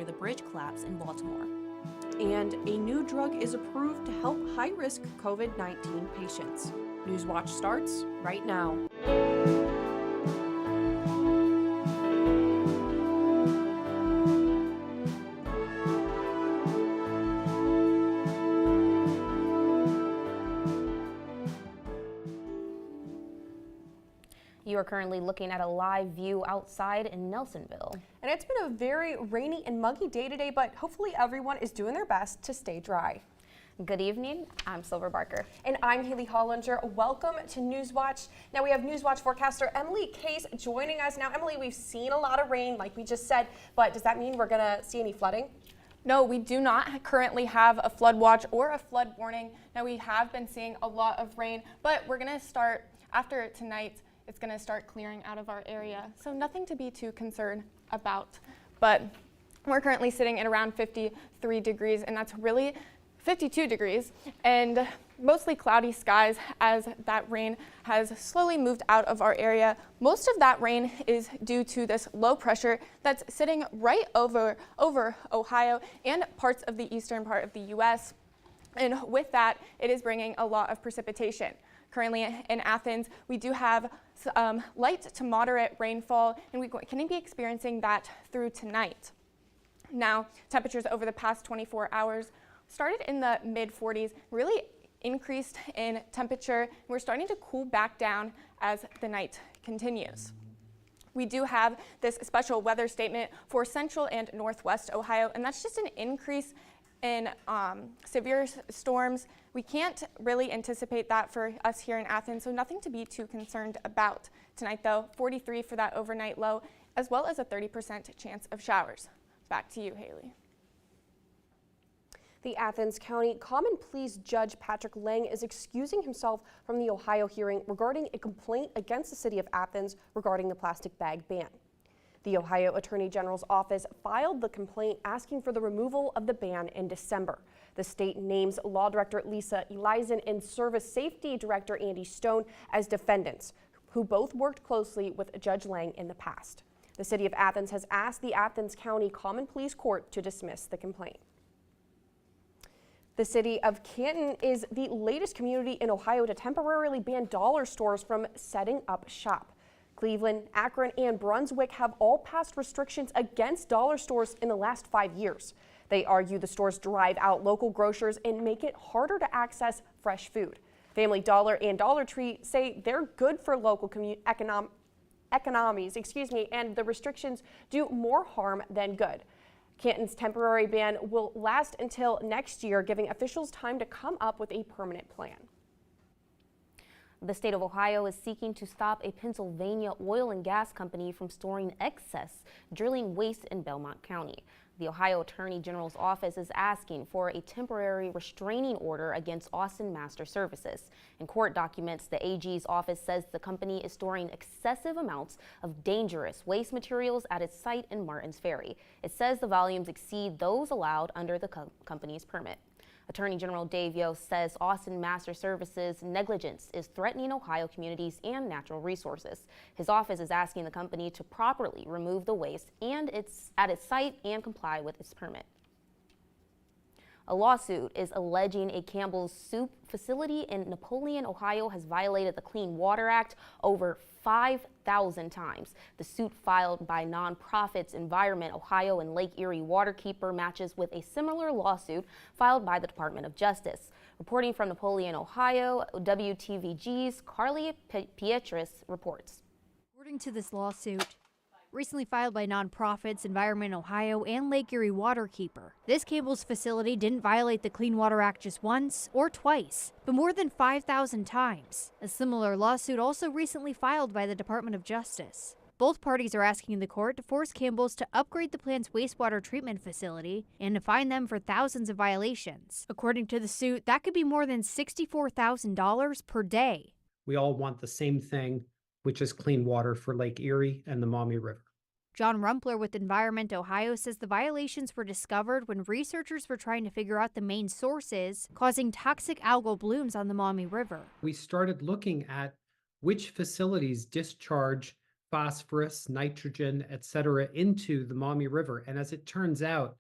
after the bridge collapse in Baltimore. And a new drug is approved to help high-risk COVID-19 patients. Newswatch starts right now. You are currently looking at a live view outside in Nelsonville. And it's been a very rainy and muggy day today, but hopefully everyone is doing their best to stay dry. Good evening, I'm Silver Barker. And I'm Haley Hollinger. Welcome to Newswatch. Now we have Newswatch forecaster Emily Case joining us. Now, Emily, we've seen a lot of rain, like we just said, but does that mean we're going to see any flooding? No, we do not currently have a flood watch or a flood warning. Now, we have been seeing a lot of rain, but we're going to start after tonight. It's going to start clearing out of our area, so nothing to be too concerned about. But we're currently sitting at around 53 degrees, and that's really 52 degrees, and mostly cloudy skies as that rain has slowly moved out of our area. Most of that rain is due to this low pressure that's sitting right over Ohio and parts of the eastern part of the U.S. And with that, it is bringing a lot of precipitation. Currently in Athens, we do have light to moderate rainfall, and we can be experiencing that through tonight. Now, temperatures over the past 24 hours started in the mid-40s, really increased in temperature. We're starting to cool back down as the night continues. We do have this special weather statement for central and northwest Ohio, and that's just an increase in severe storms. We can't really anticipate that for us here in Athens, so nothing to be too concerned about. Tonight though, 43 for that overnight low, as well as a 30% chance of showers. Back to you, Haley. The Athens County Common Pleas Judge Patrick Lang is excusing himself from the Ohio hearing regarding a complaint against the city of Athens regarding the plastic bag ban. The Ohio Attorney General's office filed the complaint asking for the removal of the ban in December. The state names Law Director Lisa Elizon and Service Safety Director Andy Stone as defendants, who both worked closely with Judge Lang in the past. The city of Athens has asked the Athens County Common Pleas Court to dismiss the complaint. The city of Canton is the latest community in Ohio to temporarily ban dollar stores from setting up shop. Cleveland, Akron, and Brunswick have all passed restrictions against dollar stores in the last 5 years. They argue the stores drive out local grocers and make it harder to access fresh food. Family Dollar and Dollar Tree say they're good for local economies, and the restrictions do more harm than good. Canton's temporary ban will last until next year, giving officials time to come up with a permanent plan. The state of Ohio is seeking to stop a Pennsylvania oil and gas company from storing excess drilling waste in Belmont County. The Ohio Attorney General's office is asking for a temporary restraining order against Austin Master Services. In court documents, the AG's office says the company is storing excessive amounts of dangerous waste materials at its site in Martins Ferry. It says the volumes exceed those allowed under the company's permit. Attorney General Dave Yost says Austin Master Services' negligence is threatening Ohio communities and natural resources. His office is asking the company to properly remove the waste at its site and comply with its permit. A lawsuit is alleging a Campbell's Soup facility in Napoleon, Ohio has violated the Clean Water Act over 5,000 times. The suit filed by nonprofits Environment Ohio and Lake Erie Waterkeeper matches with a similar lawsuit filed by the Department of Justice. Reporting from Napoleon, Ohio, WTVG's Carly Pietris reports. According to this lawsuit, recently filed by nonprofits Environment Ohio and Lake Erie Waterkeeper, this Campbell's facility didn't violate the Clean Water Act just once or twice, but more than 5,000 times. A similar lawsuit also recently filed by the Department of Justice. Both parties are asking the court to force Campbell's to upgrade the plant's wastewater treatment facility and to fine them for thousands of violations. According to the suit, that could be more than $64,000 per day. We all want the same thing, which is clean water for Lake Erie and the Maumee River. John Rumpler with Environment Ohio says the violations were discovered when researchers were trying to figure out the main sources causing toxic algal blooms on the Maumee River. We started looking at which facilities discharge phosphorus, nitrogen, etc., into the Maumee River. And as it turns out,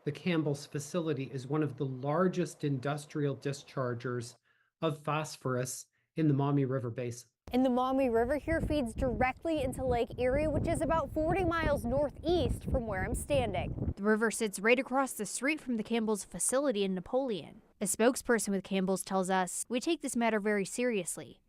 the Campbell's facility is one of the largest industrial dischargers of phosphorus in the Maumee River basin. And the Maumee River here feeds directly into Lake Erie, which is about 40 miles northeast from where I'm standing. The river sits right across the street from the Campbell's facility in Napoleon. A spokesperson with Campbell's tells us, "We take this matter very seriously.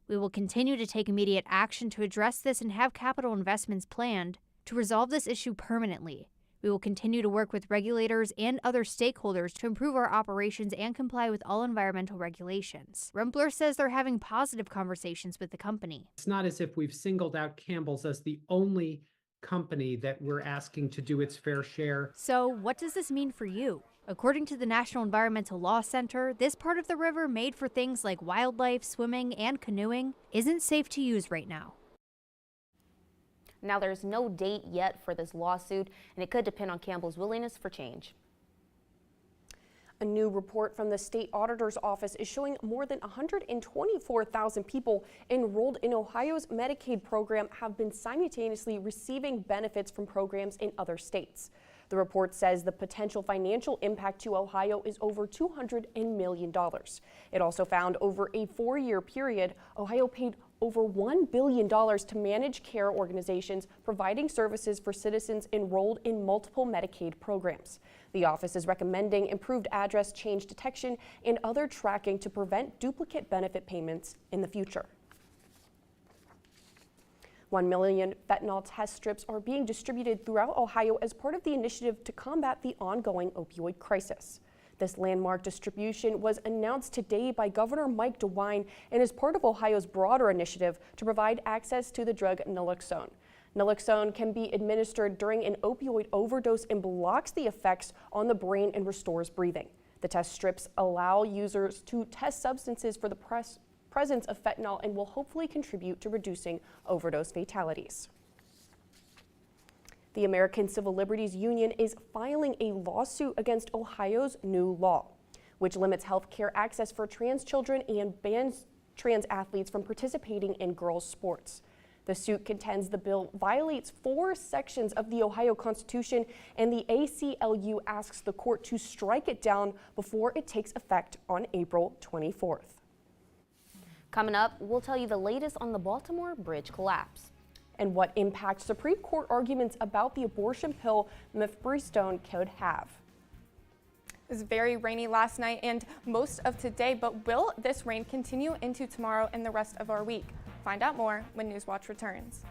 We will continue to take immediate action to address this and have capital investments planned to resolve this issue permanently. We will continue to work with regulators and other stakeholders to improve our operations and comply with all environmental regulations." Rumpler says they're having positive conversations with the company. It's not as if we've singled out Campbell's as the only company that we're asking to do its fair share. So what does this mean for you? According to the National Environmental Law Center, this part of the river, made for things like wildlife, swimming, and canoeing, isn't safe to use right now. Now, there's no date yet for this lawsuit, and it could depend on Campbell's willingness for change. A new report from the state auditor's office is showing more than 124,000 people enrolled in Ohio's Medicaid program have been simultaneously receiving benefits from programs in other states. The report says the potential financial impact to Ohio is over $200 million. It also found over a 4-year period, Ohio paid over $1 billion to manage care organizations providing services for citizens enrolled in multiple Medicaid programs. The office is recommending improved address change detection and other tracking to prevent duplicate benefit payments in the future. 1 million fentanyl test strips are being distributed throughout Ohio as part of the initiative to combat the ongoing opioid crisis. This landmark distribution was announced today by Governor Mike DeWine and is part of Ohio's broader initiative to provide access to the drug naloxone. Naloxone can be administered during an opioid overdose and blocks the effects on the brain and restores breathing. The test strips allow users to test substances for the presence of fentanyl and will hopefully contribute to reducing overdose fatalities. The American Civil Liberties Union is filing a lawsuit against Ohio's new law, which limits health care access for trans children and bans trans athletes from participating in girls' sports. The suit contends the bill violates 4 sections of the Ohio Constitution, and the ACLU asks the court to strike it down before it takes effect on April 24th. Coming up, we'll tell you the latest on the Baltimore bridge collapse and what impact Supreme Court arguments about the abortion pill mifepristone could have. It was very rainy last night and most of today, but will this rain continue into tomorrow and the rest of our week? Find out more when Newswatch returns.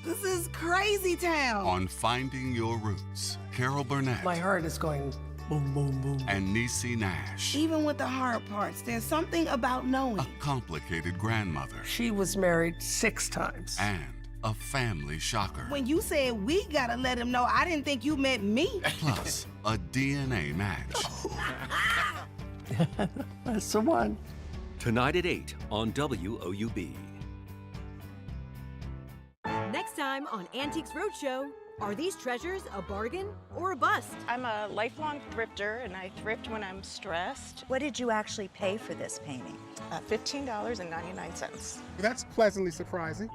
This is crazy town. On Finding Your Roots, Carol Burnett. My heart is going boom, boom, boom. And Niecy Nash. Even with the hard parts, there's something about knowing. A complicated grandmother. She was married 6 times. And a family shocker. When you said we gotta let him know, I didn't think you meant me. Plus, a DNA match. That's the one. Tonight at 8 on WOUB. Next time on Antiques Roadshow, are these treasures a bargain or a bust? I'm a lifelong thrifter and I thrift when I'm stressed. What did you actually pay for this painting? $15.99. That's pleasantly surprising.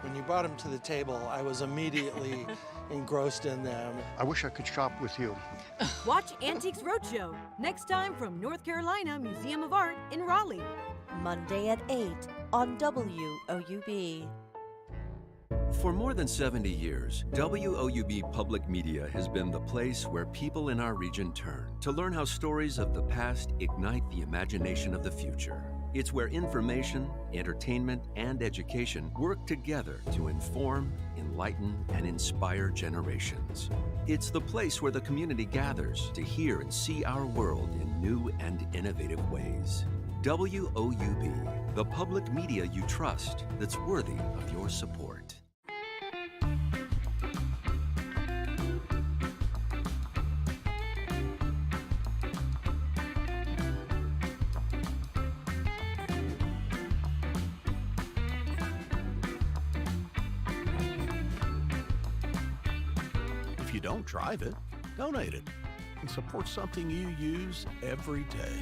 When you brought them to the table, I was immediately engrossed in them. I wish I could shop with you. Watch Antiques Roadshow next time from North Carolina Museum of Art in Raleigh. Monday at 8 on WOUB. For more than 70 years, WOUB Public Media has been the place where people in our region turn to learn how stories of the past ignite the imagination of the future. It's where information, entertainment, and education work together to inform, enlighten, and inspire generations. It's the place where the community gathers to hear and see our world in new and innovative ways. WOUB, the public media you trust that's worthy of your support. If you don't drive it, donate it and support something you use every day.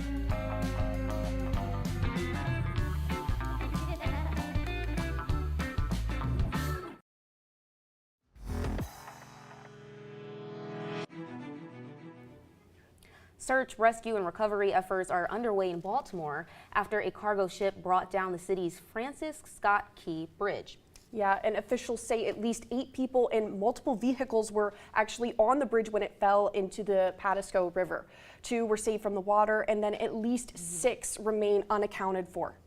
Search, rescue, and recovery efforts are underway in Baltimore after a cargo ship brought down the city's Francis Scott Key Bridge. Yeah, and officials say at least 8 people and multiple vehicles were actually on the bridge when it fell into the Patapsco River. 2 were saved from the water, and then at least 6 remain unaccounted for.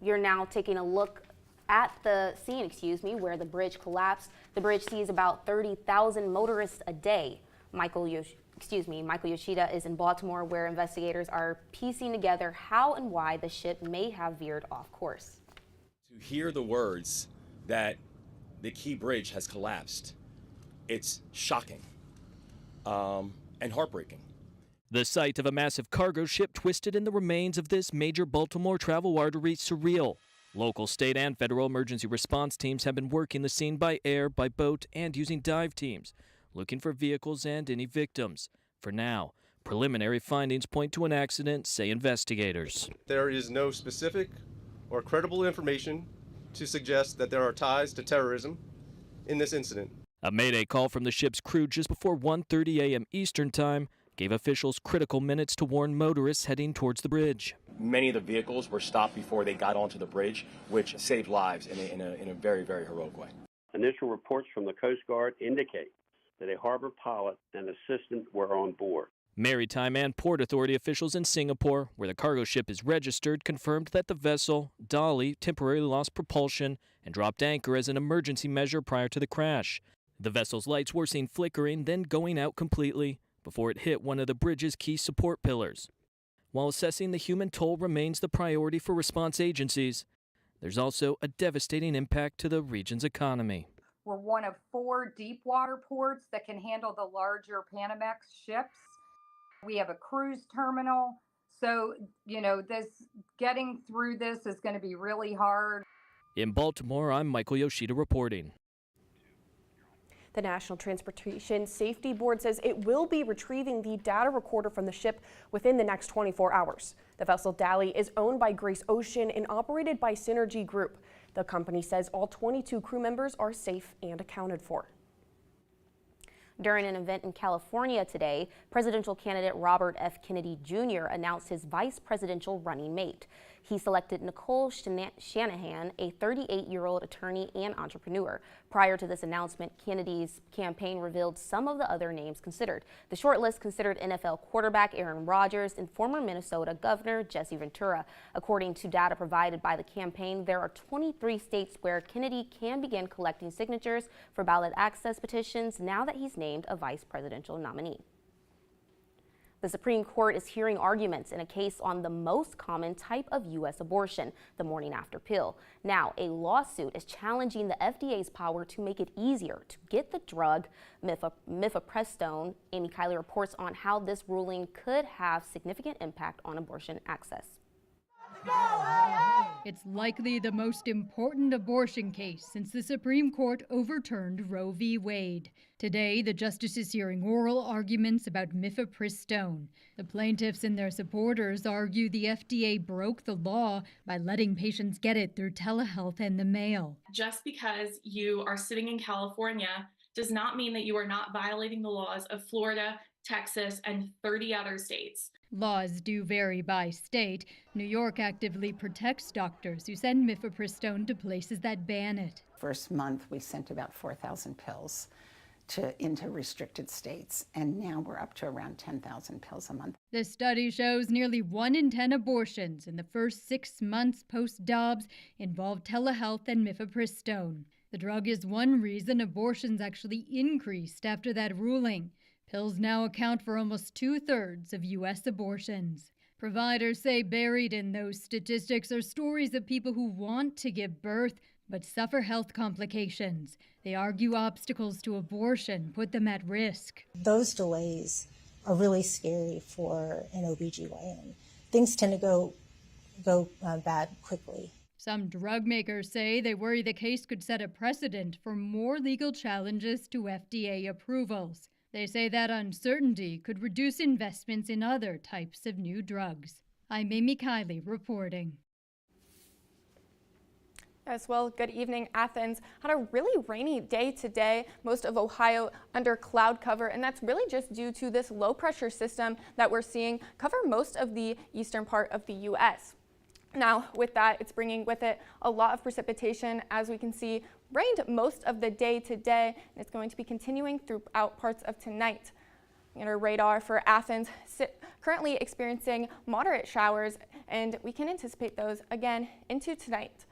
You're now taking a look at the scene, where the bridge collapsed. The bridge sees about 30,000 motorists a day. Michael Yoshida is in Baltimore, where investigators are piecing together how and why the ship may have veered off course. To hear the words that the Key Bridge has collapsed, it's shocking and heartbreaking. The sight of a massive cargo ship twisted in the remains of this major Baltimore travel artery surreal. Local, state, and federal emergency response teams have been working the scene by air, by boat, and using dive teams, looking for vehicles and any victims. For now, preliminary findings point to an accident, say investigators. There is no specific or credible information to suggest that there are ties to terrorism in this incident. A mayday call from the ship's crew just before 1:30 a.m. Eastern Time gave officials critical minutes to warn motorists heading towards the bridge. Many of the vehicles were stopped before they got onto the bridge, which saved lives in a very, very heroic way. Initial reports from the Coast Guard indicate that a harbor pilot and assistant were on board. Maritime and Port Authority officials in Singapore, where the cargo ship is registered, confirmed that the vessel, Dolly, temporarily lost propulsion and dropped anchor as an emergency measure prior to the crash. The vessel's lights were seen flickering, then going out completely before it hit one of the bridge's key support pillars. While assessing the human toll remains the priority for response agencies, there's also a devastating impact to the region's economy. We're one of 4 deep water ports that can handle the larger Panamax ships. We have a cruise terminal. So, getting through this is going to be really hard. In Baltimore, I'm Michael Yoshida reporting. The National Transportation Safety Board says it will be retrieving the data recorder from the ship within the next 24 hours. The vessel Dally is owned by Grace Ocean and operated by Synergy Group. The company says all 22 crew members are safe and accounted for. During an event in California today, presidential candidate Robert F. Kennedy Jr. announced his vice presidential running mate. He selected Nicole Shanahan, a 38-year-old attorney and entrepreneur. Prior to this announcement, Kennedy's campaign revealed some of the other names considered. The short list considered NFL quarterback Aaron Rodgers and former Minnesota Governor Jesse Ventura. According to data provided by the campaign, there are 23 states where Kennedy can begin collecting signatures for ballot access petitions now that he's named a vice presidential nominee. The Supreme Court is hearing arguments in a case on the most common type of U.S. abortion, the morning after pill. Now, a lawsuit is challenging the FDA's power to make it easier to get the drug mifepristone. Amy Kiley reports on how this ruling could have significant impact on abortion access. It's likely the most important abortion case since the Supreme Court overturned Roe v. Wade. Today, the justices hearing oral arguments about mifepristone. The plaintiffs and their supporters argue the FDA broke the law by letting patients get it through telehealth and the mail. Just because you are sitting in California does not mean that you are not violating the laws of Florida, Texas, and 30 other states. Laws do vary by state. New York actively protects doctors who send mifepristone to places that ban it. First month, we sent about 4,000 pills into restricted states, and now we're up to around 10,000 pills a month. The study shows nearly 1 in 10 abortions in the first 6 months post-Dobbs involved telehealth and mifepristone. The drug is one reason abortions actually increased after that ruling. Pills now account for almost 2/3 of U.S. abortions. Providers say buried in those statistics are stories of people who want to give birth but suffer health complications. They argue obstacles to abortion put them at risk. Those delays are really scary for an OBGYN. Things tend to go bad quickly. Some drug makers say they worry the case could set a precedent for more legal challenges to FDA approvals. They say that uncertainty could reduce investments in other types of new drugs. I'm Amy Kiley reporting. As well, good evening. Athens had a really rainy day today. Most of Ohio under cloud cover, and that's really just due to this low pressure system that we're seeing cover most of the eastern part of the U.S. Now, with that, it's bringing with it a lot of precipitation. As we can see, rained most of the day today, and it's going to be continuing throughout parts of tonight. And our radar for Athens currently experiencing moderate showers, and we can anticipate those again into tonight.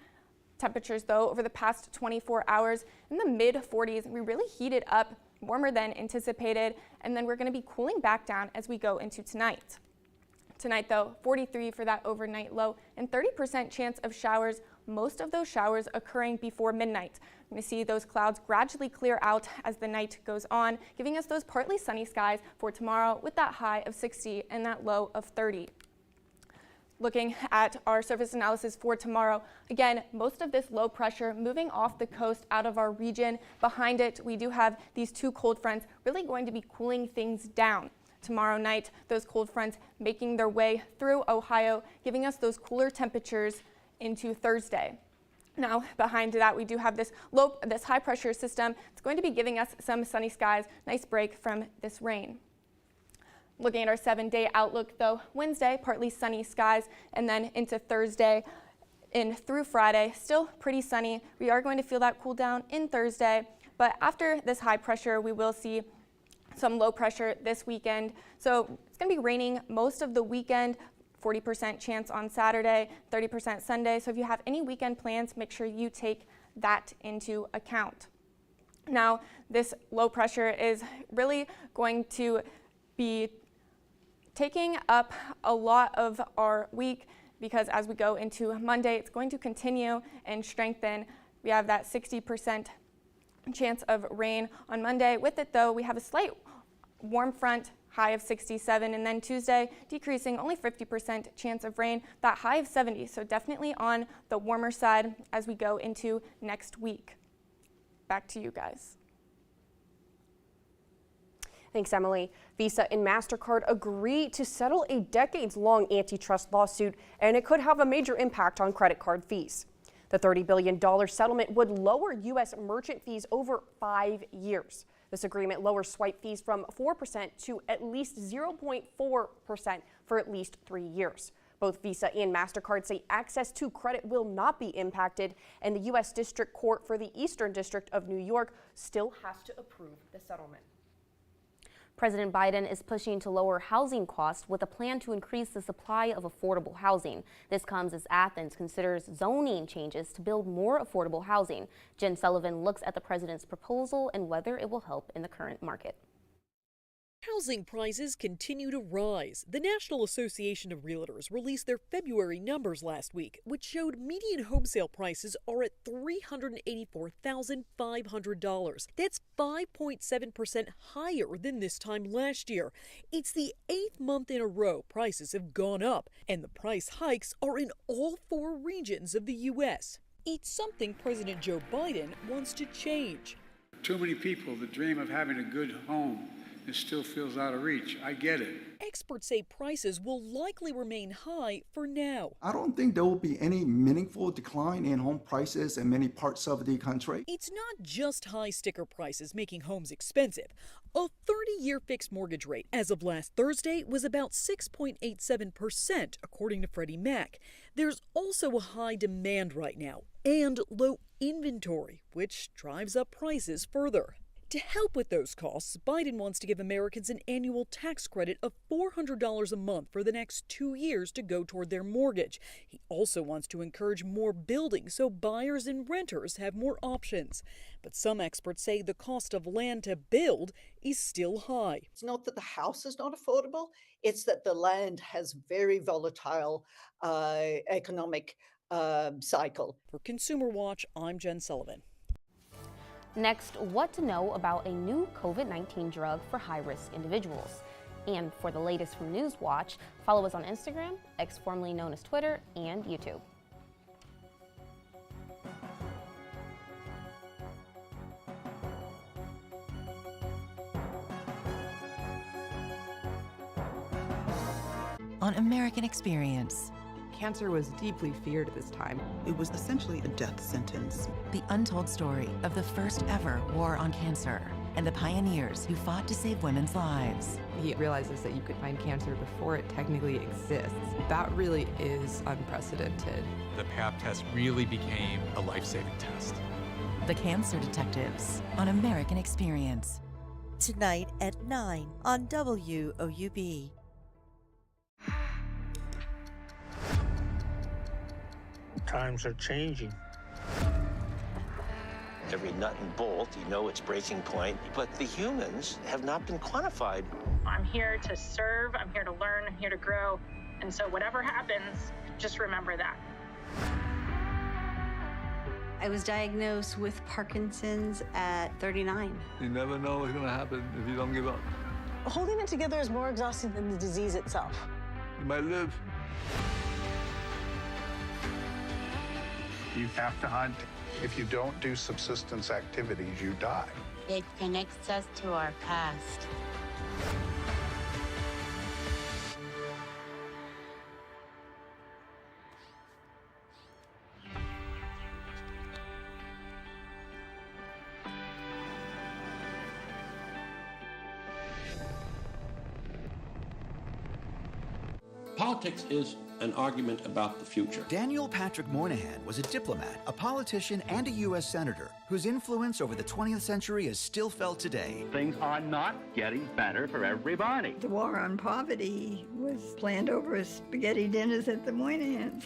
Temperatures, though, over the past 24 hours in the mid-40s. We really heated up, warmer than anticipated, and then we're going to be cooling back down as we go into tonight. Tonight, though, 43 for that overnight low and 30% chance of showers, most of those showers occurring before midnight. We're going to see those clouds gradually clear out as the night goes on, giving us those partly sunny skies for tomorrow with that high of 60 and that low of 30. Looking at our surface analysis for tomorrow, again, most of this low pressure moving off the coast out of our region. Behind it, we do have these two cold fronts really going to be cooling things down. Tomorrow night, those cold fronts making their way through Ohio, giving us those cooler temperatures into Thursday. Now, behind that, we do have this high pressure system. It's going to be giving us some sunny skies, nice break from this rain. Looking at our 7-day outlook, though, Wednesday, partly sunny skies, and then into Thursday and through Friday, still pretty sunny. We are going to feel that cool down in Thursday, but after this high pressure, we will see some low pressure this weekend. So it's going to be raining most of the weekend, 40% chance on Saturday, 30% Sunday. So if you have any weekend plans, make sure you take that into account. Now, this low pressure is really going to be taking up a lot of our week because as we go into Monday, it's going to continue and strengthen. We have that 60% chance of rain on Monday. With it, though, we have a slight warm front, high of 67, and then Tuesday decreasing, only 50% chance of rain, that high of 70. So definitely on the warmer side as we go into next week. Back to you guys. Thanks, Emily. Visa and MasterCard agree to settle a decades-long antitrust lawsuit, and it could have a major impact on credit card fees. The $30 billion settlement would lower U.S. merchant fees over 5 years. This agreement lowers swipe fees from 4% to at least 0.4% for at least 3 years. Both Visa and MasterCard say access to credit will not be impacted, and the U.S. District Court for the Eastern District of New York still has to approve the settlement. President Biden is pushing to lower housing costs with a plan to increase the supply of affordable housing. This comes as Athens considers zoning changes to build more affordable housing. Jen Sullivan looks at the president's proposal and whether it will help in the current market. Housing prices continue to rise. The National Association of Realtors released their February numbers last week, which showed median home sale prices are at $384,500. That's 5.7% higher than this time last year. It's the 8th month in a row prices have gone up, and the price hikes are in all 4 regions of the U.S. It's something President Joe Biden wants to change. Too many people that dream of having a good home, it still feels out of reach. I get it. Experts say prices will likely remain high for now. I don't think there will be any meaningful decline in home prices in many parts of the country. It's not just high sticker prices making homes expensive. A 30-year fixed mortgage rate as of last Thursday was about 6.87%, according to Freddie Mac. There's also a high demand right now and low inventory, which drives up prices further. To help with those costs, Biden wants to give Americans an annual tax credit of $400 a month for the next 2 years to go toward their mortgage. He also wants to encourage more building so buyers and renters have more options. But some experts say the cost of land to build is still high. It's not that the house is not affordable, it's that the land has very volatile economic cycle. For Consumer Watch, I'm Jen Sullivan. Next, what to know about a new COVID-19 drug for high-risk individuals. And for the latest from Newswatch, follow us on Instagram, X formerly known as Twitter, and YouTube. On American Experience, Cancer was deeply feared at this time. It was essentially a death sentence. The untold story of the first ever war on cancer and the pioneers who fought to save women's lives. He realizes that you could find cancer before it technically exists. That really is unprecedented. The Pap test really became a life-saving test. The Cancer Detectives on American Experience. Tonight at 9 on WOUB. Times are changing. Every nut and bolt, you know its breaking point, but the humans have not been quantified. I'm here to serve, I'm here to learn, I'm here to grow, and so whatever happens, just remember that. I was diagnosed with Parkinson's at 39. You never know what's going to happen if you don't give up. Holding it together is more exhausting than the disease itself. You might live. You have to hunt. If you don't do subsistence activities, you die. It connects us to our past. Politics is an argument about the future. Daniel Patrick Moynihan was a diplomat, a politician, and a U.S. senator whose influence over the 20th century is still felt today. Things are not getting better for everybody. The war on poverty was planned over spaghetti dinners at the Moynihans.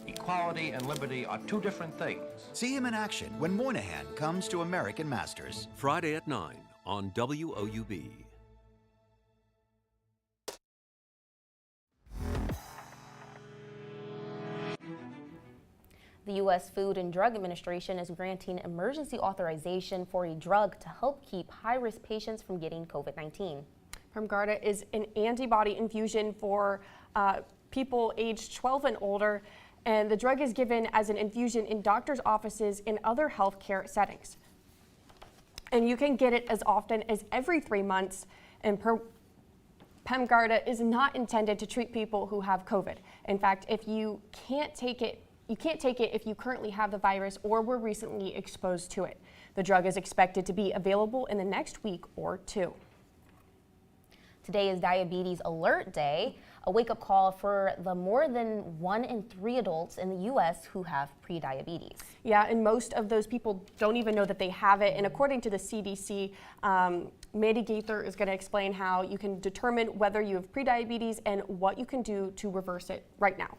Equality and liberty are two different things. See him in action when Moynihan comes to American Masters. Friday at 9 on WOUB. The U.S. Food and Drug Administration is granting emergency authorization for a drug to help keep high-risk patients from getting COVID-19. PEMGARDA is an antibody infusion for people aged 12 and older, and the drug is given as an infusion in doctors' offices and other healthcare settings. And you can get it as often as every 3 months, and PEMGARDA is not intended to treat people who have COVID. In fact, if you can't take it if you currently have the virus or were recently exposed to it. The drug is expected to be available in the next week or two. Today is Diabetes Alert Day, a wake-up call for the more than 1 in 3 adults in the U.S. who have prediabetes. Yeah, and most of those people don't even know that they have it. And according to the CDC, Mandy Gaither is going to explain how you can determine whether you have prediabetes and what you can do to reverse it right now.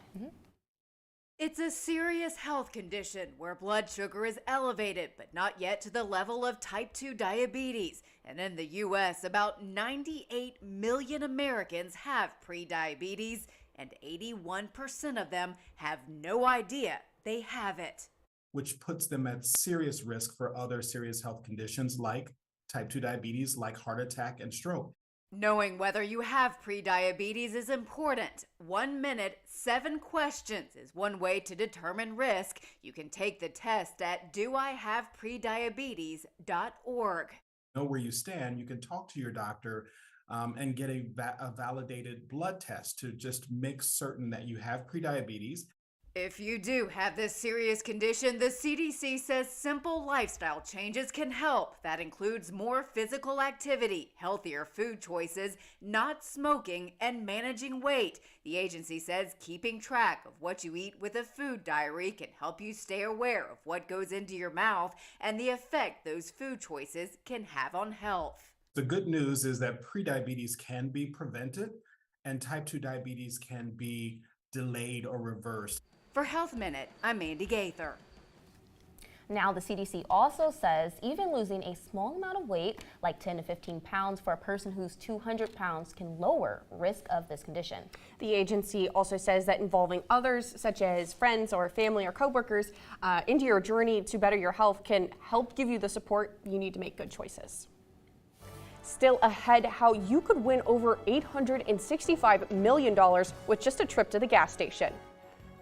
It's a serious health condition where blood sugar is elevated, but not yet to the level of type 2 diabetes. And in the U.S., about 98 million Americans have prediabetes, and 81% of them have no idea they have it. Which puts them at serious risk for other serious health conditions like type 2 diabetes, like heart attack and stroke. Knowing whether you have prediabetes is important. 1 minute, 7 questions is one way to determine risk. You can take the test at doihaveprediabetes.org. Know where you stand. You can talk to your doctor and get a validated blood test to just make certain that you have prediabetes. If you do have this serious condition, the CDC says simple lifestyle changes can help. That includes more physical activity, healthier food choices, not smoking, and managing weight. The agency says keeping track of what you eat with a food diary can help you stay aware of what goes into your mouth and the effect those food choices can have on health. The good news is that prediabetes can be prevented and type 2 diabetes can be delayed or reversed. For Health Minute, I'm Mandy Gaither. Now, the CDC also says even losing a small amount of weight, like 10 to 15 pounds for a person who's 200 pounds, can lower risk of this condition. The agency also says that involving others, such as friends or family or coworkers, into your journey to better your health can help give you the support you need to make good choices. Still ahead, how you could win over $865 million with just a trip to the gas station.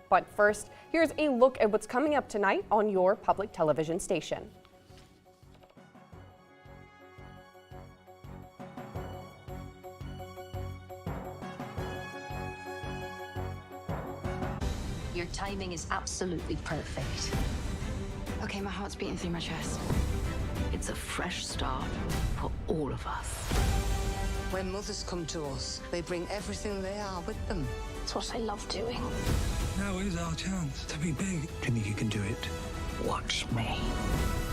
But first, here's a look at what's coming up tonight on your public television station. Your timing is absolutely perfect. Okay, my heart's beating through my chest. It's a fresh start for all of us. When mothers come to us, they bring everything they are with them. It's what I love doing. Now is our chance to be big. Do you think you can do it? Watch me.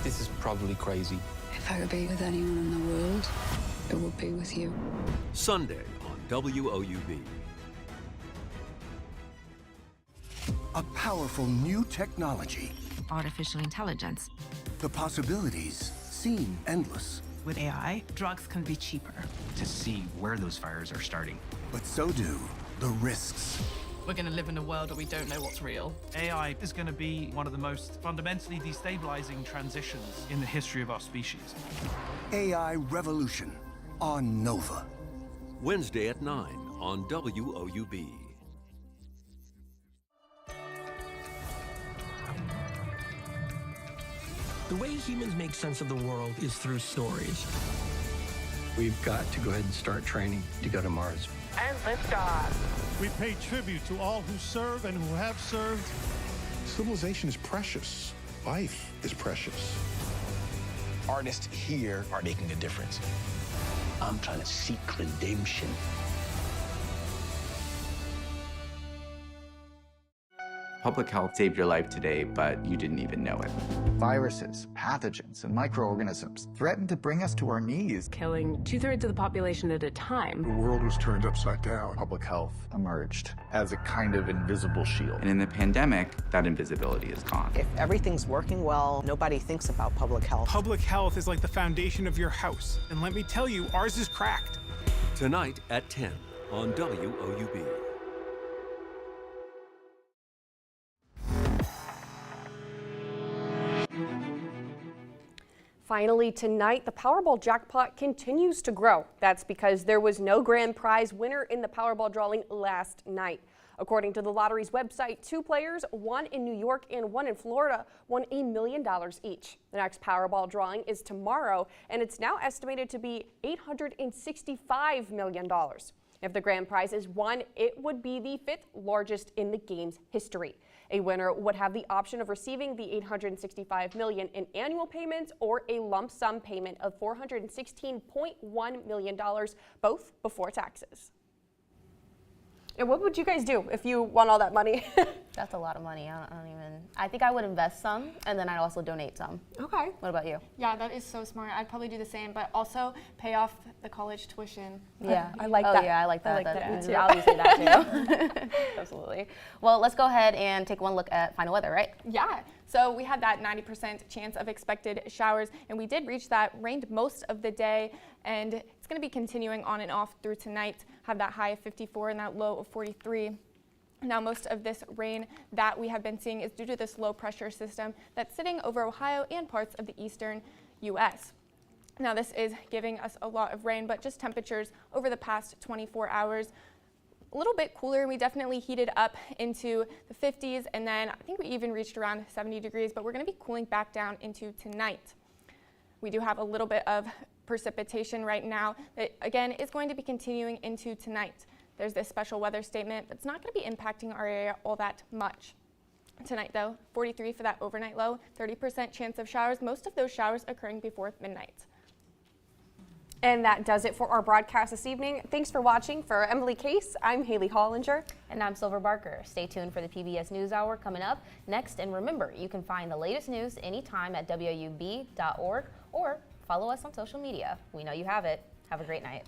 This is probably crazy. If I could be with anyone in the world, it would be with you. Sunday on WOUB. A powerful new technology. Artificial intelligence. The possibilities seem endless. With AI, drugs can be cheaper. To see where those fires are starting. But so do the risks. We're going to live in a world where we don't know what's real. AI is going to be one of the most fundamentally destabilizing transitions in the history of our species. AI Revolution on Nova. Wednesday at 9 on WOUB. The way humans make sense of the world is through stories. We've got to go ahead and start training to go to Mars. And liftoff. We pay tribute to all who serve and who have served. Civilization is precious. Life is precious. Artists here are making a difference. I'm trying to seek redemption. Public health saved your life today, but you didn't even know it. Viruses, pathogens, and microorganisms threaten to bring us to our knees. Killing 2/3 of the population at a time. The world was turned upside down. Public health emerged as a kind of invisible shield. And in the pandemic, that invisibility is gone. If everything's working well, nobody thinks about public health. Public health is like the foundation of your house. And let me tell you, ours is cracked. Tonight at 10 on WOUB. Finally, tonight, the Powerball jackpot continues to grow. That's because there was no grand prize winner in the Powerball drawing last night. According to the lottery's website, 2 players, one in New York and one in Florida, won $1 million each. The next Powerball drawing is tomorrow, and it's now estimated to be $865 million. If the grand prize is won, it would be the 5th largest in the game's history. A winner would have the option of receiving the $865 million in annual payments or a lump sum payment of $416.1 million, both before taxes. And what would you guys do if you won all that money? That's a lot of money. I think I would invest some, and then I'd also donate some. Okay. What about you? Yeah, that is so smart. I'd probably do the same, but also pay off the college tuition. Yeah, I like that. Yeah, I like that. I like that. Me too. Obviously that too. Absolutely. Well, let's go ahead and take one look at final weather, right? Yeah. So we had that 90% chance of expected showers, and we did reach that. Rained most of the day, and it's going to be continuing on and off through tonight. Have that high of 54 and that low of 43. Now, most of this rain that we have been seeing is due to this low pressure system that's sitting over Ohio and parts of the eastern U.S. Now, this is giving us a lot of rain, but just temperatures over the past 24 hours. A little bit cooler. We definitely heated up into the 50s, and then I think we even reached around 70 degrees, but we're going to be cooling back down into tonight. We do have a little bit of precipitation right now that, again, is going to be continuing into tonight. There's this special weather statement that's not going to be impacting our area all that much. Tonight, though, 43 for that overnight low, 30% chance of showers, most of those showers occurring before midnight. And that does it for our broadcast this evening. Thanks for watching. For Emily Case, I'm Haley Hollinger. And I'm Silver Barker. Stay tuned for the PBS NewsHour coming up next. And remember, you can find the latest news anytime at WOUB.org or follow us on social media. We know you have it. Have a great night.